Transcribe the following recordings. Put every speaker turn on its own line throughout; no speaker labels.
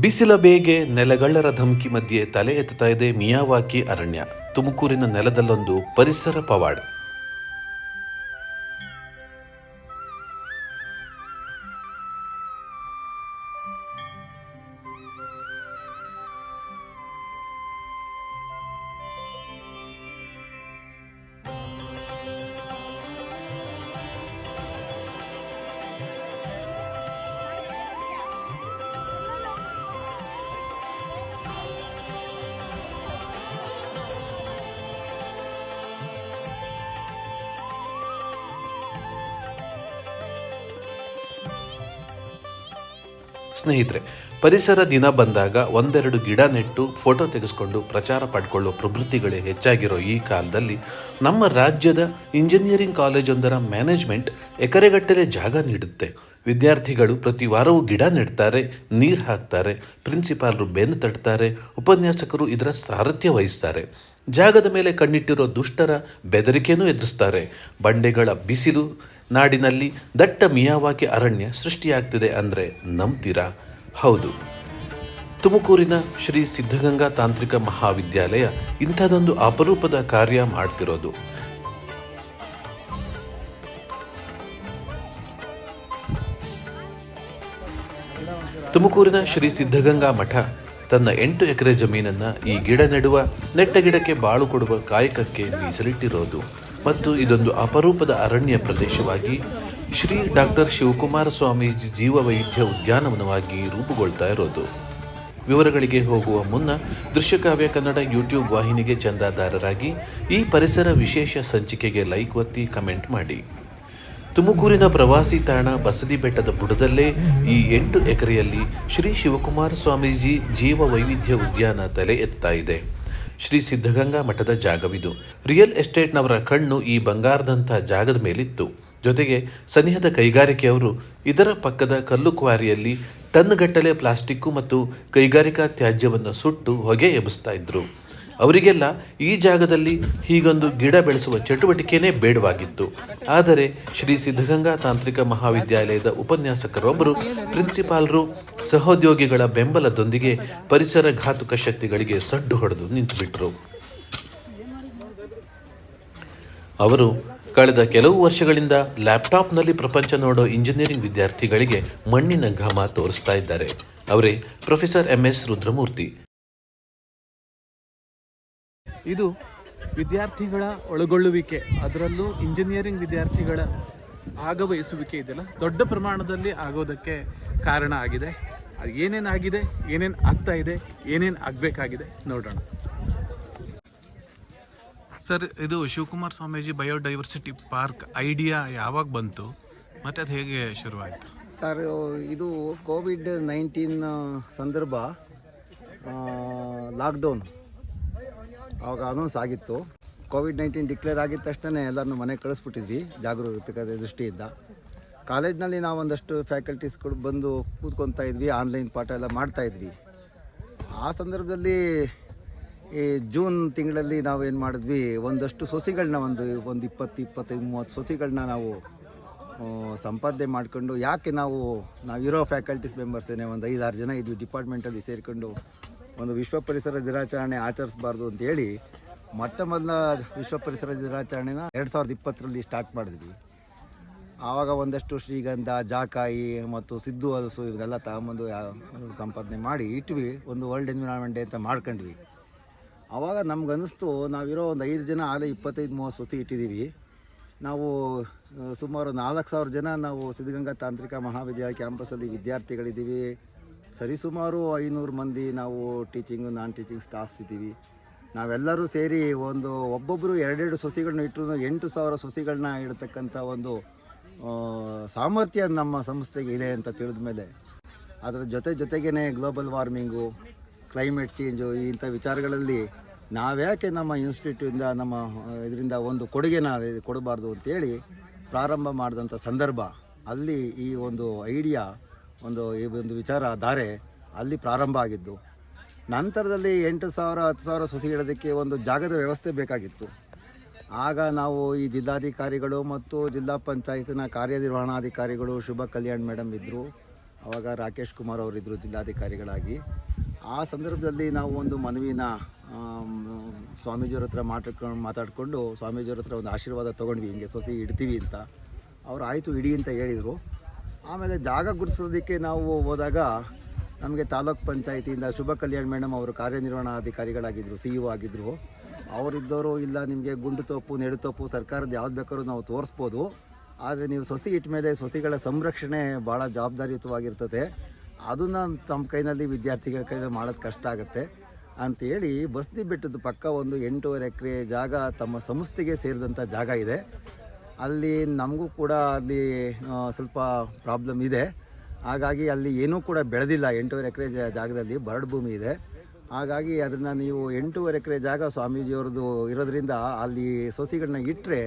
ಬಿಸಿಲ ಬೇಗೆ ನೆಲಗಳ್ಳರ ಧಮಕಿ ಮಧ್ಯೆ ತಲೆ ಎತ್ತುತ್ತಾ ಇದೆ ಮಿಯಾವಾಕಿ ಅರಣ್ಯ. ತುಮಕೂರಿನ ನೆಲದಲ್ಲೊಂದು ಪರಿಸರ ಪವಾಡ. ಸ್ನೇಹಿತರೆ, ಪರಿಸರ ದಿನ ಬಂದಾಗ ಒಂದೆರಡು ಗಿಡ ನೆಟ್ಟು ಫೋಟೋ ತೆಗೆಸ್ಕೊಂಡು ಪ್ರಚಾರ ಪಡ್ಕೊಳ್ಳೋ ಪ್ರವೃತ್ತಿಗಳೇ ಹೆಚ್ಚಾಗಿರೋ ಈ ಕಾಲದಲ್ಲಿ ನಮ್ಮ ರಾಜ್ಯದ ಇಂಜಿನಿಯರಿಂಗ್ ಕಾಲೇಜೊಂದರ ಮ್ಯಾನೇಜ್ಮೆಂಟ್ ಎಕರೆಗಟ್ಟಲೆ ಜಾಗ ನೀಡುತ್ತೆ. ವಿದ್ಯಾರ್ಥಿಗಳು ಪ್ರತಿ ವಾರವೂ ಗಿಡ ನೆಡ್ತಾರೆ, ನೀರು ಹಾಕ್ತಾರೆ, ಪ್ರಿನ್ಸಿಪಾಲರು ಬೆನ್ನು ತಟ್ತಾರೆ, ಉಪನ್ಯಾಸಕರು ಇದರ ಸಾರಥ್ಯ ವಹಿಸ್ತಾರೆ. ಜಾಗದ ಮೇಲೆ ಕಣ್ಣಿಟ್ಟಿರೋ ದುಷ್ಟರ ಬೆದರಿಕೆಯೂ ಎದುರಿಸ್ತಾರೆ. ಬಂಡೆಗಳ ಬಿಸಿಲು ನಾಡಿನಲ್ಲಿ ದಟ್ಟ ಮಿಯಾವಾಕಿ ಅರಣ್ಯ ಸೃಷ್ಟಿಯಾಗ್ತಿದೆ ಅಂದರೆ ನಂಬ್ತೀರಾ? ಹೌದು, ತುಮಕೂರಿನ ಶ್ರೀ ಸಿದ್ಧಗಂಗಾ ತಾಂತ್ರಿಕ ಮಹಾವಿದ್ಯಾಲಯ ಇಂಥದೊಂದು ಅಪರೂಪದ ಕಾರ್ಯ ಮಾಡ್ತಿರೋದು. ತುಮಕೂರಿನ ಶ್ರೀ ಸಿದ್ಧಗಂಗಾ ಮಠ ತನ್ನ 8 ಎಕರೆ ಜಮೀನನ್ನು ಈ ಗಿಡ ನೆಡುವ, ನೆಟ್ಟ ಗಿಡಕ್ಕೆ ಬಾಳು ಕೊಡುವ ಕಾಯಕಕ್ಕೆ ಮೀಸಲಿಟ್ಟಿರೋದು ಮತ್ತು ಇದೊಂದು ಅಪರೂಪದ ಅರಣ್ಯ ಪ್ರದೇಶವಾಗಿ ಶ್ರೀ ಡಾಕ್ಟರ್ ಶಿವಕುಮಾರ ಸ್ವಾಮೀಜಿ ಜೀವವೈವಿಧ್ಯ ಉದ್ಯಾನವನವಾಗಿ ರೂಪುಗೊಳ್ತಾ ಇರೋದು. ವಿವರಗಳಿಗೆ ಹೋಗುವ ಮುನ್ನ ದೃಶ್ಯಕಾವ್ಯ ಕನ್ನಡ ಯೂಟ್ಯೂಬ್ ವಾಹಿನಿಗೆ ಚಂದಾದಾರರಾಗಿ ಈ ಪರಿಸರ ವಿಶೇಷ ಸಂಚಿಕೆಗೆ ಲೈಕ್ ಒತ್ತಿ ಕಮೆಂಟ್ ಮಾಡಿ. ತುಮಕೂರಿನ ಪ್ರವಾಸಿ ತಾಣ ಬಸದಿ ಬೆಟ್ಟದ ಬುಡದಲ್ಲೇ ಈ 8 ಎಕರೆಯಲ್ಲಿ ಶ್ರೀ ಶಿವಕುಮಾರ ಸ್ವಾಮೀಜಿ ಜೀವ ವೈವಿಧ್ಯ ಉದ್ಯಾನ ತಲೆ ಎತ್ತಾ ಇದೆ. ಶ್ರೀ ಸಿದ್ಧಗಂಗಾ ಮಠದ ಜಾಗವಿದು. ರಿಯಲ್ ಎಸ್ಟೇಟ್ನವರ ಕಣ್ಣು ಈ ಬಂಗಾರದಂಥ ಜಾಗದ ಮೇಲಿತ್ತು. ಜೊತೆಗೆ ಸನಿಹದ ಕೈಗಾರಿಕೆಯವರು ಇದರ ಪಕ್ಕದ ಕಲ್ಲು ಕ್ವಾರಿಯಲ್ಲಿ ಟನ್ಗಟ್ಟಲೆ ಪ್ಲಾಸ್ಟಿಕ್ಕು ಮತ್ತು ಕೈಗಾರಿಕಾ ತ್ಯಾಜ್ಯವನ್ನು ಸುಟ್ಟು ಹೊಗೆ ಎಬ್ಬಿಸ್ತಾ ಇದ್ರು. ಅವರಿಗೆಲ್ಲ ಈ ಜಾಗದಲ್ಲಿ ಹೀಗೊಂದು ಗಿಡ ಬೆಳೆಸುವ ಚಟುವಟಿಕೆಯೇ ಬೇಡವಾಗಿತ್ತು. ಆದರೆ ಶ್ರೀ ಸಿದ್ಧಗಂಗಾ ತಾಂತ್ರಿಕ ಮಹಾವಿದ್ಯಾಲಯದ ಉಪನ್ಯಾಸಕರೊಬ್ಬರು, ಪ್ರಿನ್ಸಿಪಾಲರು, ಸಹೋದ್ಯೋಗಿಗಳ ಬೆಂಬಲದೊಂದಿಗೆ ಪರಿಸರ ಘಾತುಕ ಶಕ್ತಿಗಳಿಗೆ ಸಡ್ಡು ಹೊಡೆದು ನಿಂತುಬಿಟ್ರು. ಅವರು ಕಳೆದ ಕೆಲವು ವರ್ಷಗಳಿಂದ ಲ್ಯಾಪ್ಟಾಪ್ನಲ್ಲಿ ಪ್ರಪಂಚ ನೋಡೋ ಇಂಜಿನಿಯರಿಂಗ್ ವಿದ್ಯಾರ್ಥಿಗಳಿಗೆ ಮಣ್ಣಿನ ಘಮ ತೋರಿಸ್ತಾ ಇದ್ದಾರೆ. ಅವರೇ ಪ್ರೊಫೆಸರ್ MS ರುದ್ರಮೂರ್ತಿ.
ಇದು ವಿದ್ಯಾರ್ಥಿಗಳ ಒಳಗೊಳ್ಳುವಿಕೆ, ಅದರಲ್ಲೂ ಇಂಜಿನಿಯರಿಂಗ್ ವಿದ್ಯಾರ್ಥಿಗಳ ಭಾಗವಹಿಸುವಿಕೆ ಇದೆಲ್ಲ ದೊಡ್ಡ ಪ್ರಮಾಣದಲ್ಲಿ ಆಗೋದಕ್ಕೆ ಕಾರಣ ಆಗಿದೆ. ಅದು ಏನೇನಾಗಿದೆ, ಏನೇನು ಆಗ್ತಾ ಇದೆ, ಏನೇನು ಆಗಬೇಕಾಗಿದೆ ನೋಡೋಣ. ಸರ್, ಇದು Shivakumara Swamiji biodiversity park idea ಯಾವಾಗ ಬಂತು ಮತ್ತು ಅದು ಹೇಗೆ ಶುರುವಾಯಿತು?
ಸರ್, ಇದು ಕೋವಿಡ್-19 ಸಂದರ್ಭ, ಲಾಕ್ಡೌನ್ ಆವಾಗ ಅನೌನ್ಸ್ ಆಗಿತ್ತು. ಕೋವಿಡ್-19 ಡಿಕ್ಲೇರ್ ಆಗಿದ ತಕ್ಷಣ ಎಲ್ಲರನ್ನೂ ಮನೆಗೆ ಕಳಿಸ್ಬಿಟ್ಟಿದ್ವಿ ಜಾಗರೂಕತೆ ದೃಷ್ಟಿಯಿಂದ. ಕಾಲೇಜ್ನಲ್ಲಿ ನಾವು ಒಂದಷ್ಟು ಫ್ಯಾಕಲ್ಟೀಸ್ಗಳು ಬಂದು ಕೂತ್ಕೊತಾ ಇದ್ವಿ, ಆನ್ಲೈನ್ ಪಾಠ ಎಲ್ಲ ಮಾಡ್ತಾಯಿದ್ವಿ. ಆ ಸಂದರ್ಭದಲ್ಲಿ ಈ ಜೂನ್ ತಿಂಗಳಲ್ಲಿ ನಾವು ಏನು ಮಾಡಿದ್ವಿ, ಒಂದಷ್ಟು ಸೊಸಿಗಳನ್ನ ಒಂದು 20, 25, 30 ಸೊಸಿಗಳನ್ನ ನಾವು ಸಂಪಾದನೆ ಮಾಡಿಕೊಂಡು, ಯಾಕೆ ನಾವಿರೋ ಫ್ಯಾಕಲ್ಟೀಸ್ ಮೆಂಬರ್ಸ್ ಒಂದು 5-6 ಜನ ಇದ್ವಿ ಡಿಪಾರ್ಟ್ಮೆಂಟಲ್ಲಿ ಸೇರಿಕೊಂಡು ಒಂದು ವಿಶ್ವ ಪರಿಸರ ದಿನಾಚರಣೆ ಆಚರಿಸಬಾರ್ದು ಅಂತೇಳಿ ಮೊಟ್ಟ ಮೊದಲ ವಿಶ್ವ ಪರಿಸರ ದಿನಾಚರಣೆನ 2020ರಲ್ಲಿ ಸ್ಟಾರ್ಟ್ ಮಾಡಿದ್ವಿ. ಆವಾಗ ಒಂದಷ್ಟು ಶ್ರೀಗಂಧ, ಜಾಕಾಯಿ ಮತ್ತು ಸಿದ್ದು ಹಲಸು ಇವನ್ನೆಲ್ಲ ತಗೊಂಬಂದು ಸಂಪಾದನೆ ಮಾಡಿ ಇಟ್ವಿ. ಒಂದು ವರ್ಲ್ಡ್ ಎನ್ವಿರಾನ್ಮೆಂಟ್ ಡೇ ಅಂತ ಮಾಡ್ಕೊಂಡ್ವಿ. ಆವಾಗ ನಮ್ಗನ್ನಿಸ್ತು, ನಾವಿರೋ ಒಂದು 5 ಜನ ಆಗಲೇ 25-30 ಸೊಸಿ ಇಟ್ಟಿದ್ದೀವಿ. ನಾವು ಸುಮಾರು 4,000 ಜನ ನಾವು ಸಿದ್ಧಗಂಗಾ ತಾಂತ್ರಿಕ ಮಹಾವಿದ್ಯಾಲಯ ಕ್ಯಾಂಪಸಲ್ಲಿ ವಿದ್ಯಾರ್ಥಿಗಳಿದ್ದೀವಿ. ಸರಿಸುಮಾರು 500 ಮಂದಿ ನಾವು ಟೀಚಿಂಗು ನಾನ್ ಟೀಚಿಂಗ್ ಸ್ಟಾಫ್ಸ್ ಇದ್ದೀವಿ. ನಾವೆಲ್ಲರೂ ಸೇರಿ ಒಬ್ಬೊಬ್ಬರು 2 ಸೊಸಿಗಳನ್ನ ಇಟ್ಟರು 8,000 ಸೊಸಿಗಳನ್ನ ಇಡತಕ್ಕಂಥ ಒಂದು ಸಾಮರ್ಥ್ಯ ನಮ್ಮ ಸಂಸ್ಥೆಗೆ ಇದೆ ಅಂತ ತಿಳಿದ ಮೇಲೆ, ಅದರ ಜೊತೆಗೇ ಗ್ಲೋಬಲ್ ವಾರ್ಮಿಂಗು, ಕ್ಲೈಮೇಟ್ ಚೇಂಜು ಇಂಥ ವಿಚಾರಗಳಲ್ಲಿ ನಾವ್ಯಾಕೆ ನಮ್ಮ ಇನ್ಸ್ಟಿಟ್ಯೂಟಿಂದ ನಮ್ಮ ಇದರಿಂದ ಒಂದು ಕೊಡುಗೆನ ಕೊಡಬಾರ್ದು ಅಂತೇಳಿ ಪ್ರಾರಂಭ ಮಾಡಿದಂಥ ಸಂದರ್ಭ, ಅಲ್ಲಿ ಈ ಒಂದು ಐಡಿಯಾ, ಈ ಒಂದು ವಿಚಾರಧಾರೆ ಅಲ್ಲಿ ಪ್ರಾರಂಭ ಆಗಿದ್ದು. ನಂತರದಲ್ಲಿ 8,000 10,000 ಸಸಿ ಇಡೋದಕ್ಕೆ ಒಂದು ಜಾಗದ ವ್ಯವಸ್ಥೆ ಬೇಕಾಗಿತ್ತು. ಆಗ ನಾವು ಈ ಜಿಲ್ಲಾಧಿಕಾರಿಗಳು ಮತ್ತು ಜಿಲ್ಲಾ ಪಂಚಾಯತ್ನ ಕಾರ್ಯನಿರ್ವಹಣಾಧಿಕಾರಿಗಳು ಶುಭ ಕಲ್ಯಾಣ್ ಮೇಡಮ್ ಇದ್ದರು. ಆವಾಗ ರಾಕೇಶ್ ಕುಮಾರ್ ಅವರಿದ್ದರು ಜಿಲ್ಲಾಧಿಕಾರಿಗಳಾಗಿ. ಆ ಸಂದರ್ಭದಲ್ಲಿ ನಾವು ಒಂದು ಮನವಿನ ಸ್ವಾಮೀಜಿಯವ್ರ ಹತ್ರ ಮಾತಾಡಿಕೊಂಡು ಸ್ವಾಮೀಜಿಯವ್ರ ಹತ್ರ ಒಂದು ಆಶೀರ್ವಾದ ತೊಗೊಂಡ್ವಿ, ಹಿಂಗೆ ಸೊಸಿ ಇಡ್ತೀವಿ ಅಂತ. ಅವ್ರು ಆಯಿತು ಇಡಿ ಅಂತ ಹೇಳಿದರು. ಆಮೇಲೆ ಜಾಗ ಗುರುತಿಸೋದಕ್ಕೆ ನಾವು ಹೋದಾಗ ನಮಗೆ ತಾಲೂಕ್ ಪಂಚಾಯತಿಯಿಂದ ಶುಭ ಕಲ್ಯಾಣ್ ಮೇಡಮ್ ಅವರು ಕಾರ್ಯನಿರ್ವಹಣಾಧಿಕಾರಿಗಳಾಗಿದ್ದರು, ಸಿ ಇ ಒ ಆಗಿದ್ದರು. ಅವರಿದ್ದವರು ಇಲ್ಲ ನಿಮಗೆ ಗುಂಡು ತೋಪು ನೆಡುತೋಪು ಸರ್ಕಾರದ ಯಾವ್ದು ಬೇಕಾದ್ರೂ ನಾವು ತೋರಿಸ್ಬೋದು, ಆದರೆ ನೀವು ಸೊಸಿ ಇಟ್ಟ ಮೇಲೆ ಸೊಸಿಗಳ ಸಂರಕ್ಷಣೆ ಭಾಳ ಜವಾಬ್ದಾರಿಯುತವಾಗಿರ್ತದೆ, ಅದನ್ನು ತಮ್ಮ ಕೈನಲ್ಲಿ ವಿದ್ಯಾರ್ಥಿಗಳ ಕೈಯಲ್ಲಿ ಮಾಡೋದು ಕಷ್ಟ ಆಗುತ್ತೆ ಅಂಥೇಳಿ ಬಸ್ತಿ ಬೆಟ್ಟದ ಪಕ್ಕ ಒಂದು 8.5 ಎಕರೆ ಜಾಗ ತಮ್ಮ ಸಂಸ್ಥೆಗೆ ಸೇರಿದಂಥ ಜಾಗ ಇದೆ. ಅಲ್ಲಿ ನಮಗೂ ಕೂಡ ಅಲ್ಲಿ ಸ್ವಲ್ಪ ಪ್ರಾಬ್ಲಮ್ ಇದೆ. ಹಾಗಾಗಿ ಅಲ್ಲಿ ಏನೂ ಕೂಡ ಬೆಳೆದಿಲ್ಲ. 8.5 ಎಕರೆ ಜಾಗದಲ್ಲಿ ಬರಡು ಭೂಮಿ ಇದೆ. ಹಾಗಾಗಿ ಅದನ್ನು ನೀವು 8.5 ಎಕರೆ ಜಾಗ ಸ್ವಾಮೀಜಿಯವ್ರದ್ದು ಇರೋದ್ರಿಂದ ಅಲ್ಲಿ ಸೊಸಿಗಳನ್ನ ಇಟ್ಟರೆ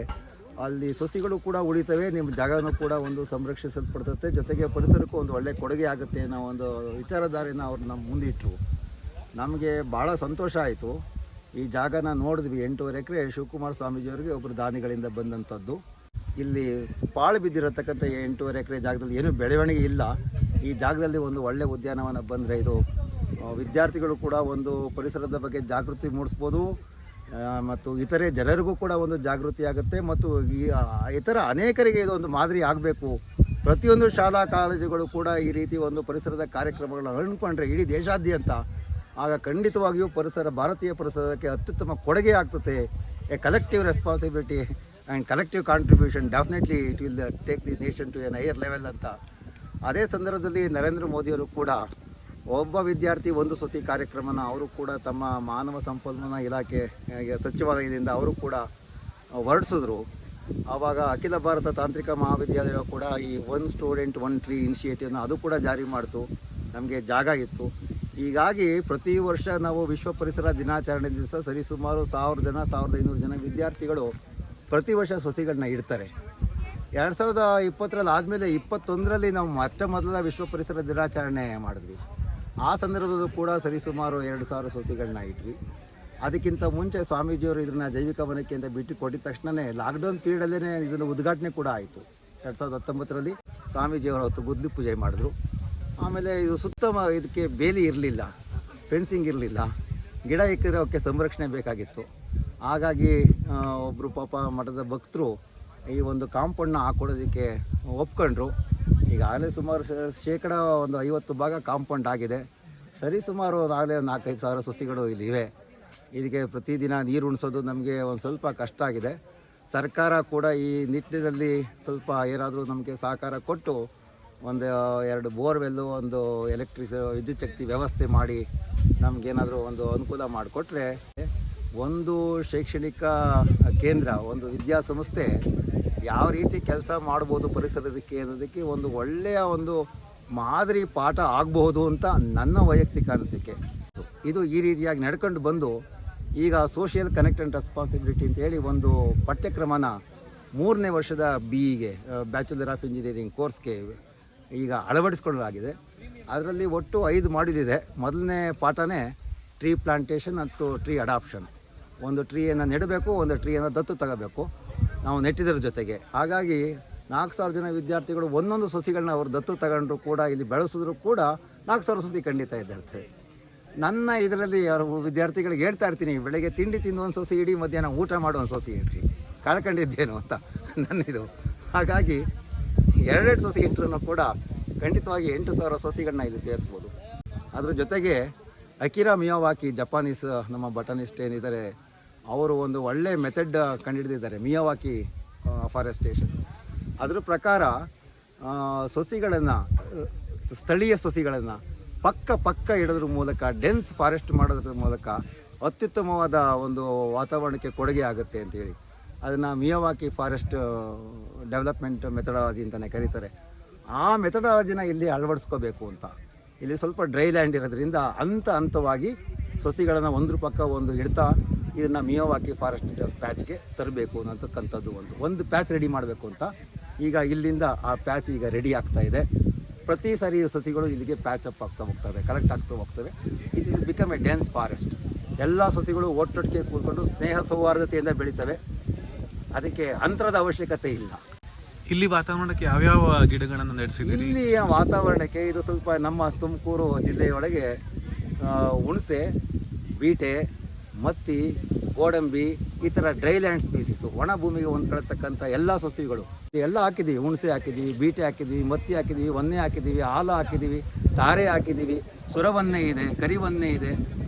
ಅಲ್ಲಿ ಸೊಸಿಗಳು ಕೂಡ ಉಳಿತವೆ, ನಿಮ್ಮ ಜಾಗನೂ ಕೂಡ ಒಂದು ಸಂರಕ್ಷಿಸಲ್ಪಡ್ತದೆ, ಜೊತೆಗೆ ಪರಿಸರಕ್ಕೂ ಒಂದು ಒಳ್ಳೆಯ ಕೊಡುಗೆ ಆಗುತ್ತೆ ಅನ್ನೋ ಒಂದು ವಿಚಾರಧಾರೆನ ಅವ್ರು ನಮ್ಮ ಮುಂದಿಟ್ಟರು. ನಮಗೆ ಭಾಳ ಸಂತೋಷ ಆಯಿತು. ಈ ಜಾಗನ ನೋಡಿದ್ವಿ. 8.5 ಎಕರೆ ಶಿವಕುಮಾರ ಸ್ವಾಮೀಜಿಯವರಿಗೆ ಒಬ್ಬರು ದಾನಿಗಳಿಂದ ಬಂದಂಥದ್ದು. ಇಲ್ಲಿ ಪಾಳು ಬಿದ್ದಿರತಕ್ಕಂಥ 8.5 ಎಕರೆ ಜಾಗದಲ್ಲಿ ಏನೂ ಬೆಳವಣಿಗೆ ಇಲ್ಲ. ಈ ಜಾಗದಲ್ಲಿ ಒಂದು ಒಳ್ಳೆಯ ಉದ್ಯಾನವನ ಬಂದರೆ ಇದು ವಿದ್ಯಾರ್ಥಿಗಳು ಕೂಡ ಒಂದು ಪರಿಸರದ ಬಗ್ಗೆ ಜಾಗೃತಿ ಮೂಡಿಸ್ಬೋದು, ಮತ್ತು ಇತರೆ ಜನರಿಗೂ ಕೂಡ ಒಂದು ಜಾಗೃತಿ ಆಗುತ್ತೆ, ಮತ್ತು ಇತರ ಅನೇಕರಿಗೆ ಇದೊಂದು ಮಾದರಿ ಆಗಬೇಕು. ಪ್ರತಿಯೊಂದು ಶಾಲಾ ಕಾಲೇಜುಗಳು ಕೂಡ ಈ ರೀತಿ ಒಂದು ಪರಿಸರದ ಕಾರ್ಯಕ್ರಮಗಳನ್ನು ಹಮ್ಮಿಕೊಂಡ್ರೆ ಇಡೀ ದೇಶಾದ್ಯಂತ ಆಗ ಖಂಡಿತವಾಗಿಯೂ ಭಾರತೀಯ ಪರಿಸರಕ್ಕೆ ಅತ್ಯುತ್ತಮ ಕೊಡುಗೆ ಆಗ್ತದೆ. A collective responsibility and collective contribution definitely it will take the nation to an higher level ಅಂತ. ಅದೇ ಸಂದರ್ಭದಲ್ಲಿ ನರೇಂದ್ರ ಮೋದಿಯವರು ಕೂಡ ಒಬ್ಬ ವಿದ್ಯಾರ್ಥಿ ಒಂದು ಸೊಸಿ ಕಾರ್ಯಕ್ರಮನ ಅವರು ಕೂಡ ತಮ್ಮ ಮಾನವ ಸಂಪನ್ಮೂಲ ಇಲಾಖೆ ಸಚಿವಾಲಯದಿಂದ ಅವರು ಕೂಡ ಹೊರಡಿಸಿದ್ರು. ಆವಾಗ ಅಖಿಲ ಭಾರತ ತಾಂತ್ರಿಕ ಮಹಾವಿದ್ಯಾಲಯ ಕೂಡ ಈ 1 ಸ್ಟೂಡೆಂಟ್ 1 ಟ್ರೀ ಇನಿಷಿಯೇಟಿವ್ನ ಅದು ಕೂಡ ಜಾರಿ ಮಾಡ್ತು. ನಮಗೆ ಜಾಗ ಇತ್ತು. ಹೀಗಾಗಿ ಪ್ರತಿ ವರ್ಷ ನಾವು ವಿಶ್ವ ಪರಿಸರ ದಿನಾಚರಣೆ ದಿವಸ ಸರಿಸುಮಾರು 1000 ಜನ 1500 ಜನ ವಿದ್ಯಾರ್ಥಿಗಳು ಪ್ರತಿ ವರ್ಷ ಸೊಸಿಗಳನ್ನ ಇಡ್ತಾರೆ. 2020 ಆದಮೇಲೆ 21ರಲ್ಲಿ ನಾವು ಮೊದಲ ವಿಶ್ವ ಪರಿಸರ ದಿನಾಚರಣೆ ಮಾಡಿದ್ವಿ. ಆ ಸಂದರ್ಭದಲ್ಲೂ ಕೂಡ ಸರಿಸುಮಾರು 2000 ಸೊಸಿಗಳನ್ನ ಇಟ್ವಿ. ಅದಕ್ಕಿಂತ ಮುಂಚೆ ಸ್ವಾಮೀಜಿಯವರು ಇದನ್ನು ಜೈವಿಕ ವನಕ್ಕೆ ಅಂತ ಬಿಟ್ಟು ಕೊಟ್ಟಿದ ತಕ್ಷಣವೇ ಲಾಕ್ಡೌನ್ ಪೀರಿಯಡಲ್ಲೇ ಇದನ್ನು ಉದ್ಘಾಟನೆ ಕೂಡ ಆಯಿತು. 2019ರಲ್ಲಿ ಸ್ವಾಮೀಜಿಯವರು ಹೊತ್ತು ಗುದ್ಲಿ ಪೂಜೆ ಮಾಡಿದ್ರು. ಆಮೇಲೆ ಇದು ಇದಕ್ಕೆ ಬೇಲಿ ಇರಲಿಲ್ಲ, ಫೆನ್ಸಿಂಗ್ ಇರಲಿಲ್ಲ, ಗಿಡ ಇಕ್ಕಿರೋಕ್ಕೆ ಸಂರಕ್ಷಣೆ ಬೇಕಾಗಿತ್ತು. ಹಾಗಾಗಿ ಒಬ್ಬರು ಪಾಪ ಮಠದ ಭಕ್ತರು ಈ ಒಂದು ಕಾಂಪೌಂಡ್ನ ಹಾಕ್ಕೊಡೋದಕ್ಕೆ ಒಪ್ಕೊಂಡ್ರು. ಈಗಾಗಲೇ ಸುಮಾರು ಶೇಕಡ ಒಂದು 50 ಭಾಗ ಕಾಂಪೌಂಡ್ ಆಗಿದೆ. ಸರಿಸುಮಾರು ಆಗಲೇ 4-5 ಸಾವಿರ ಸಸಿಗಳು ಇಲ್ಲಿವೆ. ಇದಕ್ಕೆ ಪ್ರತಿದಿನ ನೀರು ಉಣಿಸೋದು ನಮಗೆ ಒಂದು ಸ್ವಲ್ಪ ಕಷ್ಟ ಆಗಿದೆ. ಸರ್ಕಾರ ಕೂಡ ಈ ನಿಟ್ಟಿನಲ್ಲಿ ಸ್ವಲ್ಪ ಏನಾದರೂ ನಮಗೆ ಸಹಕಾರ ಕೊಟ್ಟು ಒಂದು 2 ಬೋರ್ವೆಲ್ಲು, ಒಂದು ವಿದ್ಯುತ್ ಶಕ್ತಿ ವ್ಯವಸ್ಥೆ ಮಾಡಿ ನಮಗೇನಾದರೂ ಒಂದು ಅನುಕೂಲ ಮಾಡಿಕೊಟ್ರೆ, ಒಂದು ಶೈಕ್ಷಣಿಕ ಕೇಂದ್ರ, ಒಂದು ವಿದ್ಯಾಸಂಸ್ಥೆ ಯಾವ ರೀತಿ ಕೆಲಸ ಮಾಡ್ಬೋದು ಪರಿಸರದಕ್ಕೆ ಅನ್ನೋದಕ್ಕೆ ಒಂದು ಒಳ್ಳೆಯ ಒಂದು ಮಾದರಿ ಪಾಠ ಆಗಬಹುದು ಅಂತ ನನ್ನ ವೈಯಕ್ತಿಕ ಅನಿಸಿಕೆ. ಇದು ಈ ರೀತಿಯಾಗಿ ನಡ್ಕೊಂಡು ಬಂದು ಈಗ ಸೋಷಿಯಲ್ ಕನೆಕ್ಟ್ ಆ್ಯಂಡ್ ರೆಸ್ಪಾನ್ಸಿಬಿಲಿಟಿ ಅಂತೇಳಿ ಒಂದು ಪಠ್ಯಕ್ರಮನ 3ನೇ ವರ್ಷದ BE ಬ್ಯಾಚುಲರ್ ಆಫ್ ಇಂಜಿನಿಯರಿಂಗ್ ಕೋರ್ಸ್ಗೆ ಈಗ ಅಳವಡಿಸ್ಕೊಳ್ಳಲಾಗಿದೆ. ಅದರಲ್ಲಿ ಒಟ್ಟು 5 ಮಾಡ್ಯೂಲ್ ಇದೆ. ಮೊದಲನೇ ಪಾಠನೇ ಟ್ರೀ ಪ್ಲಾಂಟೇಷನ್ ಮತ್ತು ಟ್ರೀ ಅಡಾಪ್ಷನ್. ಒಂದು ಟ್ರೀಯನ್ನು ನೆಡಬೇಕು, ಒಂದು ಟ್ರೀಯನ್ನು ದತ್ತು ತಗೋಬೇಕು ನಾವು ನೆಟ್ಟಿದ್ರ ಜೊತೆಗೆ. ಹಾಗಾಗಿ 4000 ಜನ ವಿದ್ಯಾರ್ಥಿಗಳು ಒಂದೊಂದು ಸಸಿಗಳನ್ನ ಅವರು ದತ್ತು ತಗೊಂಡ್ರು ಕೂಡ, ಇಲ್ಲಿ ಬೆಳೆಸಿದ್ರು ಕೂಡ 4000 ಸಸಿ ಖಂಡಿತ ಇದ್ದಿರ್ತವೆ. ನನ್ನ ಇದರಲ್ಲಿ ವಿದ್ಯಾರ್ಥಿಗಳಿಗೆ ಹೇಳ್ತಾ ಇರ್ತೀನಿ, ಬೆಳಗ್ಗೆ ತಿಂಡಿ ತಿಂದು ಒಂದು ಸಸಿ ಇಡೀ, ಮಧ್ಯಾಹ್ನ ಊಟ ಮಾಡೋ ಒಂದು ಸಸಿ ಇಡ್ರಿ, ಕಳ್ಕೊಂಡಿದ್ದೇನು ಅಂತ ನನ್ನಿದು. ಹಾಗಾಗಿ 2 ಸಸಿ ಇಟ್ಟರೂ ಕೂಡ ಖಂಡಿತವಾಗಿ 8000 ಸಸಿಗಳನ್ನ ಇಲ್ಲಿ ಸೇರಿಸ್ಬೋದು. ಅದ್ರ ಜೊತೆಗೆ ಅಕಿರಾ ಮಿಯಾವಾಕಿ, ಜಪಾನೀಸ್ ನಮ್ಮ ಬಟನಿಸ್ಟ್ ಏನಿದ್ದಾರೆ, ಅವರು ಒಂದು ಒಳ್ಳೆ ಮೆಥಡ್ ಕಂಡುಹಿಡಿದಿದ್ದಾರೆ, ಮಿಯಾವಾಕಿ ಫಾರೆಸ್ಟೇಷನ್. ಅದ್ರ ಪ್ರಕಾರ ಸಸಿಗಳನ್ನು, ಸ್ಥಳೀಯ ಸಸಿಗಳನ್ನು ಪಕ್ಕ ಇಡೋದ್ರ ಮೂಲಕ, ಡೆನ್ಸ್ ಫಾರೆಸ್ಟ್ ಮಾಡೋದ್ರ ಮೂಲಕ ಅತ್ಯುತ್ತಮವಾದ ಒಂದು ವಾತಾವರಣಕ್ಕೆ ಕೊಡುಗೆ ಆಗುತ್ತೆ ಅಂತೇಳಿ ಅದನ್ನು ಮಿಯಾವಾಕಿ ಫಾರೆಸ್ಟ್ ಡೆವಲಪ್ಮೆಂಟ್ ಮೆಥಡಾಲಜಿ ಅಂತಲೇ ಕರೀತಾರೆ. ಆ ಮೆಥಡಾಲಜಿನ ಇಲ್ಲಿ ಅಳವಡಿಸ್ಕೋಬೇಕು ಅಂತ. ಇಲ್ಲಿ ಸ್ವಲ್ಪ ಡ್ರೈ ಲ್ಯಾಂಡ್ ಇರೋದ್ರಿಂದ ಹಂತವಾಗಿ ಸಸಿಗಳನ್ನು ಒಂದ್ರ ಪಕ್ಕ ಒಂದು ಇಡ್ತಾ ಇದನ್ನು ಮಿಯಾವಾಕಿ ಫಾರೆಸ್ಟ್ ಪ್ಯಾಚ್ಗೆ ತರಬೇಕು ಅನ್ನತಕ್ಕಂಥದ್ದು ಒಂದು ಪ್ಯಾಚ್ ರೆಡಿ ಮಾಡಬೇಕು ಅಂತ. ಈಗ ಇಲ್ಲಿಂದ ಆ ಪ್ಯಾಚ್ ಈಗ ರೆಡಿ ಆಗ್ತಾ ಇದೆ. ಪ್ರತಿ ಸಾರಿ ಸಸಿಗಳು ಇಲ್ಲಿಗೆ ಪ್ಯಾಚ್ ಅಪ್ ಆಗ್ತಾ ಹೋಗ್ತವೆ, ಕಲೆಕ್ಟ್ ಆಗ್ತಾ ಹೋಗ್ತವೆ. It will become A dense forest. ಎಲ್ಲ ಸಸಿಗಳು ಒಟ್ಟೊಟ್ಟಿಗೆ ಕೂತ್ಕೊಂಡು ಸ್ನೇಹ ಸೌಹಾರ್ದತೆಯಿಂದ ಬೆಳೀತವೆ. ಅದಕ್ಕೆ ಅಂತರದ ಅವಶ್ಯಕತೆ ಇಲ್ಲ.
ಇಲ್ಲಿ ವಾತಾವರಣಕ್ಕೆ ಯಾವ್ಯಾವ ಗಿಡಗಳನ್ನು ನಡೆಸಿದ್ದೀರಿ?
ಇಲ್ಲಿಯ ವಾತಾವರಣಕ್ಕೆ ಇದು ಸ್ವಲ್ಪ ನಮ್ಮ ತುಮಕೂರು ಜಿಲ್ಲೆಯೊಳಗೆ ಹುಣಸೆ, ಬೀಟೆ, ಮತ್ತಿ, ಗೋಡಂಬಿ ಈ ಥರ ಡ್ರೈ ಲ್ಯಾಂಡ್ ಸ್ಪೀಸೀಸು, ಒಣ ಭೂಮಿಗೆ ಹೊಂದ್ಕೊಳ್ತಕ್ಕಂಥ ಎಲ್ಲ ಸಸಿಗಳು ಎಲ್ಲ ಹಾಕಿದ್ದೀವಿ. ಹುಣಸೆ ಹಾಕಿದ್ದೀವಿ, ಬೀಟೆ ಹಾಕಿದ್ದೀವಿ, ಮತ್ತಿ ಹಾಕಿದ್ದೀವಿ, ವನ್ನೆ ಹಾಕಿದ್ದೀವಿ, ಆಲ ಹಾಕಿದ್ದೀವಿ, ತಾರೆ ಹಾಕಿದ್ದೀವಿ, ಸುರವನ್ನೆ ಇದೆ, ಕರಿವನ್ನೆ ಇದೆ,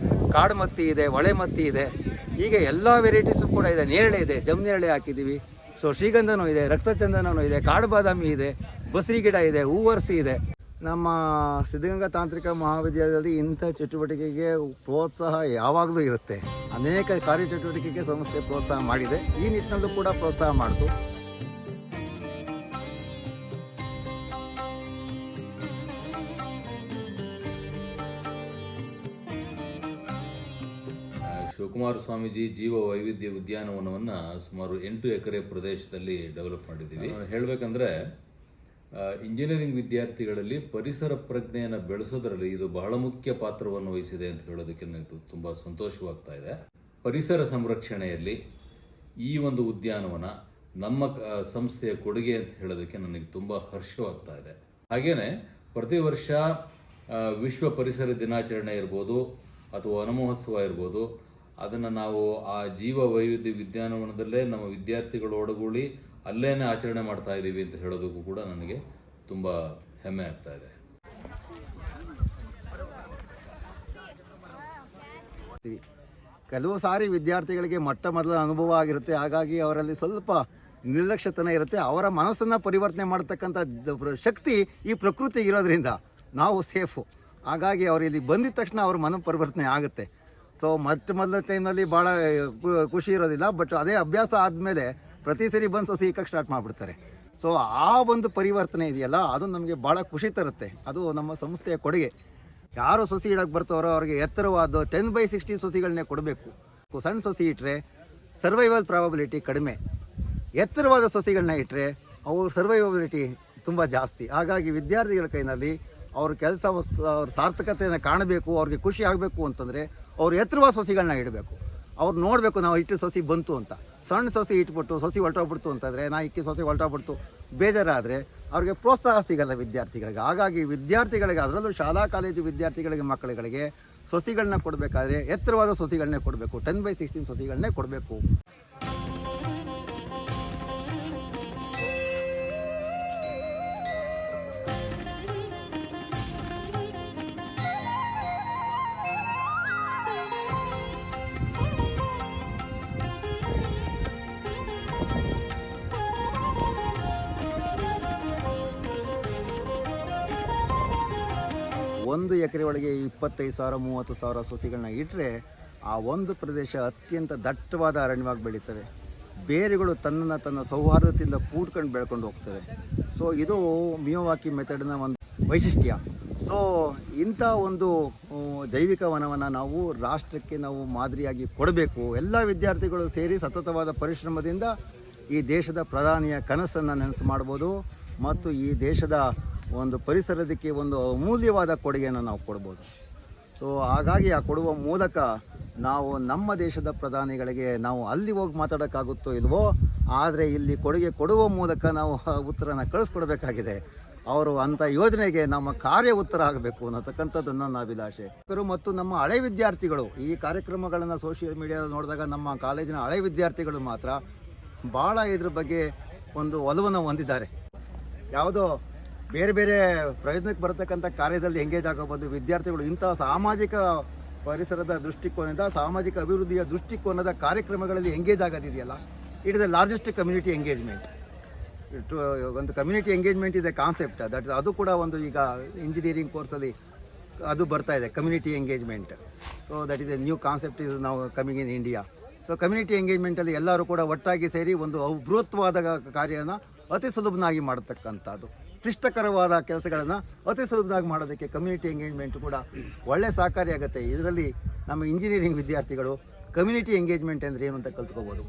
ಕಾಡು ಮತ್ತಿ ಇದೆ, ಒಳೆ ಮತ್ತಿ ಇದೆ, ಹೀಗೆ ಎಲ್ಲ ವೆರೈಟೀಸು ಕೂಡ ಇದೆ. ನೇರಳೆ ಇದೆ, ಜಮ್ನೇರಳೆ ಹಾಕಿದ್ದೀವಿ. ಸೊ ಶ್ರೀಗಂಧನೂ ಇದೆ, ರಕ್ತಚಂದನೂ ಇದೆ, ಕಾಡು ಬಾದಾಮಿ ಇದೆ, ಬಸರಿ ಗಿಡ ಇದೆ, ಹೂವರ್ಸಿ ಇದೆ. ನಮ್ಮ ಸಿದ್ಧಗಂಗಾ ತಾಂತ್ರಿಕ ಮಹಾವಿದ್ಯಾಲಯದಲ್ಲಿ ಇಂಥ ಚಟುವಟಿಕೆಗೆ ಪ್ರೋತ್ಸಾಹ ಯಾವಾಗಲೂ ಇರುತ್ತೆ. ಅನೇಕ ಕಾರ್ಯಚಟುವಟಿಕೆಗೆ ಸಂಸ್ಥೆ ಪ್ರೋತ್ಸಾಹ ಮಾಡಿದೆ, ಈ ನಿಟ್ಟಿನಲ್ಲೂ ಕೂಡ ಪ್ರೋತ್ಸಾಹ ಮಾಡಿತು.
ಶಿವಕುಮಾರ ಸ್ವಾಮೀಜಿ ಜೀವ ವೈವಿಧ್ಯ ಉದ್ಯಾನವನವನ್ನು ಸುಮಾರು 8 ಎಕರೆ ಪ್ರದೇಶದಲ್ಲಿ ಡೆವಲಪ್ ಮಾಡಿದ್ದೀವಿ. ಹೇಳಬೇಕಂದ್ರೆ ಇಂಜಿನಿಯರಿಂಗ್ ವಿದ್ಯಾರ್ಥಿಗಳಲ್ಲಿ ಪರಿಸರ ಪ್ರಜ್ಞೆಯನ್ನು ಬೆಳೆಸೋದ್ರಲ್ಲಿ ಇದು ಬಹಳ ಮುಖ್ಯ ಪಾತ್ರವನ್ನು ವಹಿಸಿದೆ ಅಂತ ಹೇಳೋದಕ್ಕೆ ನನಗೆ ತುಂಬ ಸಂತೋಷವಾಗ್ತಾ ಇದೆ. ಪರಿಸರ ಸಂರಕ್ಷಣೆಯಲ್ಲಿ ಈ ಒಂದು ಉದ್ಯಾನವನ ನಮ್ಮ ಸಂಸ್ಥೆಯ ಕೊಡುಗೆ ಅಂತ ಹೇಳೋದಕ್ಕೆ ನನಗೆ ತುಂಬ ಹರ್ಷವಾಗ್ತಾ ಇದೆ. ಹಾಗೇನೆ ಪ್ರತಿ ವರ್ಷ ವಿಶ್ವ ಪರಿಸರ ದಿನಾಚರಣೆ ಇರ್ಬೋದು ಅಥವಾ ವನ ಮಹೋತ್ಸವ ಇರ್ಬೋದು, ಅದನ್ನು ನಾವು ಆ ಜೀವ ವೈವಿಧ್ಯ ಉದ್ಯಾನವನದಲ್ಲೇ ನಮ್ಮ ವಿದ್ಯಾರ್ಥಿಗಳು ಒಡಗೂಡಿ ಅಲ್ಲೇನೆ ಆಚರಣೆ ಮಾಡ್ತಾ ಇದ್ದೀವಿ ಅಂತ ಹೇಳೋದಕ್ಕೂ ಕೂಡ ನನಗೆ ತುಂಬ ಹೆಮ್ಮೆ ಆಗ್ತಾ ಇದೆ.
ಕೆಲವು ಸಾರಿ ವಿದ್ಯಾರ್ಥಿಗಳಿಗೆ ಮೊಟ್ಟ ಮೊದಲ ಅನುಭವ ಆಗಿರುತ್ತೆ, ಹಾಗಾಗಿ ಅವರಲ್ಲಿ ಸ್ವಲ್ಪ ನಿರ್ಲಕ್ಷ್ಯತನ ಇರುತ್ತೆ. ಅವರ ಮನಸ್ಸನ್ನು ಪರಿವರ್ತನೆ ಮಾಡತಕ್ಕಂಥ ಶಕ್ತಿ ಈ ಪ್ರಕೃತಿ ಇರೋದ್ರಿಂದ ನಾವು ಸೇಫು. ಹಾಗಾಗಿ ಅವರು ಇಲ್ಲಿ ಬಂದಿದ ತಕ್ಷಣ ಅವ್ರ ಮನ ಪರಿವರ್ತನೆ ಆಗುತ್ತೆ. ಸೊ ಮೊದಲ ಟೈಮ್ನಲ್ಲಿ ಭಾಳ ಖುಷಿ ಇರೋದಿಲ್ಲ, ಬಟ್ ಅದೇ ಅಭ್ಯಾಸ ಆದಮೇಲೆ ಪ್ರತಿ ಸರಿ ಬಂದು ಸಸಿ ಇಕ್ಕಕ್ಕೆ ಸ್ಟಾರ್ಟ್ ಮಾಡಿಬಿಡ್ತಾರೆ. ಸೊ ಆ ಒಂದು ಪರಿವರ್ತನೆ ಇದೆಯಲ್ಲ, ಅದು ನಮಗೆ ಭಾಳ ಖುಷಿ ತರುತ್ತೆ. ಅದು ನಮ್ಮ ಸಂಸ್ಥೆಯ ಕೊಡುಗೆ. ಯಾರು ಸಸಿ ಇಡೋಕ್ಕೆ ಬರ್ತಾರೋ ಅವ್ರಿಗೆ ಎತ್ತರವಾದ 10/60 ಸಸಿಗಳನ್ನೇ ಕೊಡಬೇಕು. ಸಣ್ಣ ಸಸಿ ಇಟ್ಟರೆ ಸರ್ವೈವಲ್ ಪ್ರಾಬಬಿಲಿಟಿ ಕಡಿಮೆ, ಎತ್ತರವಾದ ಸಸಿಗಳನ್ನ ಇಟ್ಟರೆ ಅವ್ರ ಸರ್ವೈವಬಿಲಿಟಿ ತುಂಬ ಜಾಸ್ತಿ. ಹಾಗಾಗಿ ವಿದ್ಯಾರ್ಥಿಗಳ ಕೈನಲ್ಲಿ ಅವ್ರ ಕೆಲಸ ಅವ್ರ ಸಾರ್ಥಕತೆಯನ್ನು ಕಾಣಬೇಕು, ಅವ್ರಿಗೆ ಖುಷಿ ಆಗಬೇಕು ಅಂತಂದರೆ ಅವ್ರು ಎತ್ತರವಾದ ಸಸಿಗಳನ್ನ ಇಡಬೇಕು. ಅವ್ರು ನೋಡಬೇಕು ನಾವು ಇಟ್ಟು ಸಸಿ ಬಂತು ಅಂತ. ಸಣ್ಣ ಸಸಿ ಇಟ್ಬಿಟ್ಟು ಸಸಿ ಹೊರಟೋಗ್ಬಿಡ್ತು ಅಂತಂದರೆ, ನಾ ಇಕ್ಕಿ ಸಸಿ ಹೊರಟೋಗ್ಬಿಡ್ತು ಬೇಜಾರಾದರೆ ಅವ್ರಿಗೆ ಪ್ರೋತ್ಸಾಹ ಸಿಗಲ್ಲ ವಿದ್ಯಾರ್ಥಿಗಳಿಗೆ. ಹಾಗಾಗಿ ವಿದ್ಯಾರ್ಥಿಗಳಿಗೆ, ಅದರಲ್ಲೂ ಶಾಲಾ ಕಾಲೇಜು ವಿದ್ಯಾರ್ಥಿಗಳಿಗೆ, ಮಕ್ಕಳುಗಳಿಗೆ ಸಸಿಗಳನ್ನ ಕೊಡಬೇಕಾದ್ರೆ ಎತ್ತರವಾದ ಸಸಿಗಳನ್ನೇ ಕೊಡಬೇಕು, 10/16 ಸಸಿಗಳನ್ನೇ ಕೊಡಬೇಕು. ಒಂದು ಎಕರೆ ಒಳಗೆ 25,000-30,000 ಸಸಿಗಳನ್ನ ಇಟ್ಟರೆ ಆ ಒಂದು ಪ್ರದೇಶ ಅತ್ಯಂತ ದಟ್ಟವಾದ ಅರಣ್ಯವಾಗಿ ಬೆಳೀತವೆ. ಬೇರುಗಳು ತನ್ನ ಸೌಹಾರ್ದತೆಯಿಂದ ಕೂಡ್ಕೊಂಡು ಬೆಳ್ಕೊಂಡು ಹೋಗ್ತವೆ. ಸೊ ಇದು ಮಿಯಾವಾಕಿ ಮೆಥಡ್ನ ಒಂದು ವೈಶಿಷ್ಟ್ಯ. ಸೊ ಇಂಥ ಒಂದು ಜೈವಿಕ ವನವನ್ನು ನಾವು ರಾಷ್ಟ್ರಕ್ಕೆ ನಾವು ಮಾದರಿಯಾಗಿ ಕೊಡಬೇಕು. ಎಲ್ಲ ವಿದ್ಯಾರ್ಥಿಗಳು ಸೇರಿ ಸತತವಾದ ಪರಿಶ್ರಮದಿಂದ ಈ ದೇಶದ ಪ್ರಧಾನಿಯ ಕನಸನ್ನು ನನಸು ಮಾಡ್ಬೋದು ಮತ್ತು ಈ ದೇಶದ ಒಂದು ಪರಿಸರದಕ್ಕೆ ಒಂದು ಅಮೂಲ್ಯವಾದ ಕೊಡುಗೆಯನ್ನು ನಾವು ಕೊಡ್ಬೋದು. ಸೊ ಹಾಗಾಗಿ ಆ ಕೊಡುವ ಮೂಲಕ ನಾವು ನಮ್ಮ ದೇಶದ ಪ್ರಧಾನಿಗಳಿಗೆ ನಾವು ಅಲ್ಲಿ ಹೋಗಿ ಮಾತಾಡೋಕ್ಕಾಗುತ್ತೋ ಇಲ್ವೋ, ಆದರೆ ಇಲ್ಲಿ ಕೊಡುಗೆ ಕೊಡುವ ಮೂಲಕ ನಾವು ಉತ್ತರನ ಕಳಿಸ್ಕೊಡ್ಬೇಕಾಗಿದೆ. ಅವರು ಅಂಥ ಯೋಜನೆಗೆ ನಮ್ಮ ಕಾರ್ಯ ಉತ್ತರ ಆಗಬೇಕು ಅನ್ನತಕ್ಕಂಥದ್ದು ನನ್ನ ಅಭಿಲಾಷೆ. ಮತ್ತು ನಮ್ಮ ಹಳೆ ವಿದ್ಯಾರ್ಥಿಗಳು ಈ ಕಾರ್ಯಕ್ರಮಗಳನ್ನು ಸೋಷಿಯಲ್ ಮೀಡಿಯಾದಲ್ಲಿ ನೋಡಿದಾಗ ನಮ್ಮ ಕಾಲೇಜಿನ ಹಳೆ ವಿದ್ಯಾರ್ಥಿಗಳು ಮಾತ್ರ ಭಾಳ ಇದ್ರ ಬಗ್ಗೆ ಒಂದು ಒಲವನ್ನು ಹೊಂದಿದ್ದಾರೆ. ಯಾವುದೋ ಬೇರೆ ಬೇರೆ ಪ್ರಯೋಜನಕ್ಕೆ ಬರತಕ್ಕಂಥ ಕಾರ್ಯದಲ್ಲಿ ಎಂಗೇಜ್ ಆಗೋಬೋದು ವಿದ್ಯಾರ್ಥಿಗಳು ಇಂಥ ಸಾಮಾಜಿಕ ಪರಿಸರದ ದೃಷ್ಟಿಕೋನದಿಂದ, ಸಾಮಾಜಿಕ ಅಭಿವೃದ್ಧಿಯ ದೃಷ್ಟಿಕೋನದ ಕಾರ್ಯಕ್ರಮಗಳಲ್ಲಿ ಎಂಗೇಜ್ ಆಗೋದಿದೆಯಲ್ಲ, it is the largest community engagement. ಒಂದು ಕಮ್ಯುನಿಟಿ ಎಂಗೇಜ್ಮೆಂಟ್ ಇದೆ ಕಾನ್ಸೆಪ್ಟ್, ಅದು ಕೂಡ ಒಂದು ಈಗ ಇಂಜಿನಿಯರಿಂಗ್ ಕೋರ್ಸಲ್ಲಿ ಅದು ಬರ್ತಾ ಇದೆ, community engagement. So that is a new concept is ನಾವು coming in India. So community ಎಂಗೇಜ್ಮೆಂಟಲ್ಲಿ ಎಲ್ಲರೂ ಕೂಡ ಒಟ್ಟಾಗಿ ಸೇರಿ ಒಂದು ಬೃಹತ್ವಾದ ಕಾರ್ಯನ ಅತಿ ಸುಲಭನಾಗಿ ಮಾಡತಕ್ಕಂಥದ್ದು, ಕ್ಲಿಷ್ಟಕರವಾದ ಕೆಲಸಗಳನ್ನು ಅತಿ ಸುಲಭವಾಗಿ ಮಾಡೋದಕ್ಕೆ ಕಮ್ಯುನಿಟಿ ಎಂಗೇಜ್ಮೆಂಟ್ ಕೂಡ ಒಳ್ಳೆ ಸಹಕಾರಿಯಾಗುತ್ತೆ. ಇದರಲ್ಲಿ ನಮ್ಮ ಇಂಜಿನಿಯರಿಂಗ್ ವಿದ್ಯಾರ್ಥಿಗಳು ಕಮ್ಯುನಿಟಿ ಎಂಗೇಜ್ಮೆಂಟ್ ಅಂದರೆ ಏನು ಅಂತ ಕಲ್ತ್ಕೋಬೋದು.